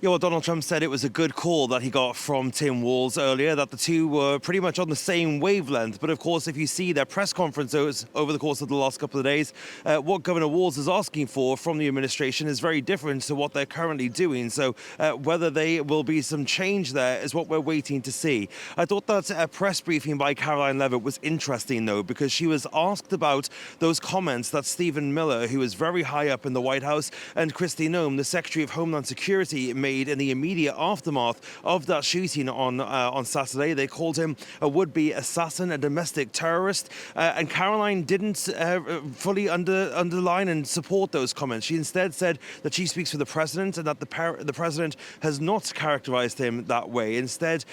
Yeah, well, Donald Trump said it was a good call that he got from Tim Walz earlier, that the two were pretty much on the same wavelength. But of course, if you see their press conferences over the course of the last couple of days, what Governor Walz is asking for from the administration is very different to what they're currently doing. So whether there will be some change there is what we're waiting to see. I thought that press briefing by Karoline Leavitt was interesting, though, because she was asked about those comments that Stephen Miller, who is very high up in the White House, and Kristi Noem, the Secretary of Homeland Security, made in the immediate aftermath of that shooting on Saturday. They called him a would-be assassin, a domestic terrorist, and Karoline didn't fully underline and support those comments. She instead said that she speaks for the president and that the president has not characterized him that way, instead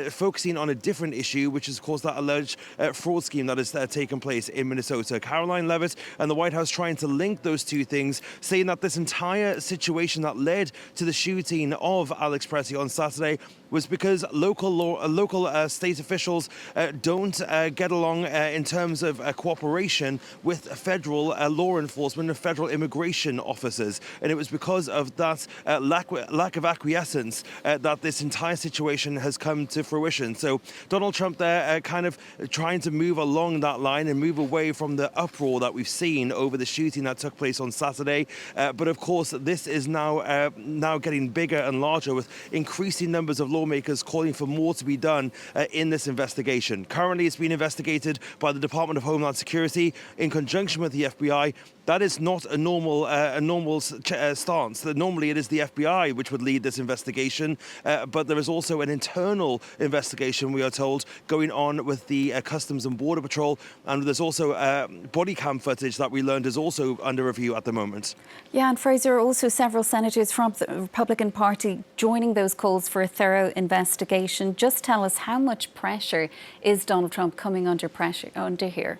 focusing on a different issue, which is, of course, that alleged fraud scheme that has taken place in Minnesota. Karoline Leavitt and the White House trying to link those two things, saying that this entire situation that led to the shooting of Alex Presley on Saturday was because local state officials don't get along in terms of cooperation with federal law enforcement and federal immigration officers. And it was because of that lack of acquiescence that this entire situation has come to fruition. So Donald Trump there kind of trying to move along that line and move away from the uproar that we've seen over the shooting that took place on Saturday. But of course, this is now getting bigger and larger, with increasing numbers of lawmakers calling for more to be done in this investigation. Currently, it's being investigated by the Department of Homeland Security in conjunction with the FBI. That is not a normal stance. That normally it is the FBI which would lead this investigation, but there is also an internal investigation, we are told, going on with the Customs and Border Patrol, and there's also body cam footage that we learned is also under review at the moment. Yeah, and Fraser, also several senators from the Republican Party joining those calls for a thorough investigation. Just tell us, how much pressure is Donald Trump coming under here?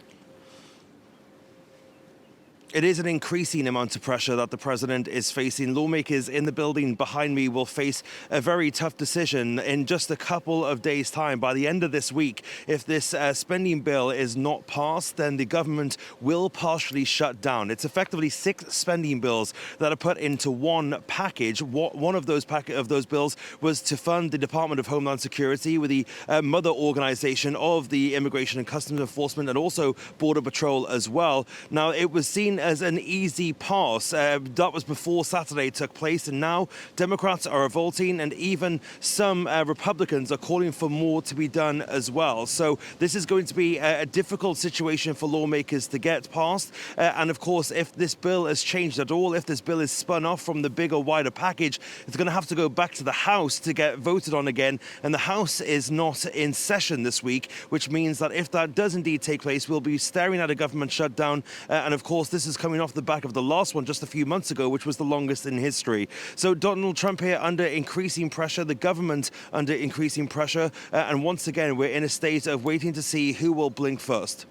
It is an increasing amount of pressure that the president is facing. Lawmakers in the building behind me will face a very tough decision in just a couple of days' time. By the end of this week, if this spending bill is not passed, then the government will partially shut down. It's effectively 6 spending bills that are put into one package. One of those bills was to fund the Department of Homeland Security, with the mother organization of the Immigration and Customs Enforcement and also Border Patrol as well. Now, it was seen as an easy pass. That was before Saturday took place, and now Democrats are revolting, and even some Republicans are calling for more to be done as well. So this is going to be a difficult situation for lawmakers to get past. And of course, if this bill has changed at all, if this bill is spun off from the bigger, wider package, it's going to have to go back to the House to get voted on again. And the House is not in session this week, which means that if that does indeed take place, we'll be staring at a government shutdown. And of course, this is coming off the back of the last one just a few months ago, which was the longest in history. So Donald Trump here under increasing pressure, the government under increasing pressure. And once again, we're in a state of waiting to see who will blink first.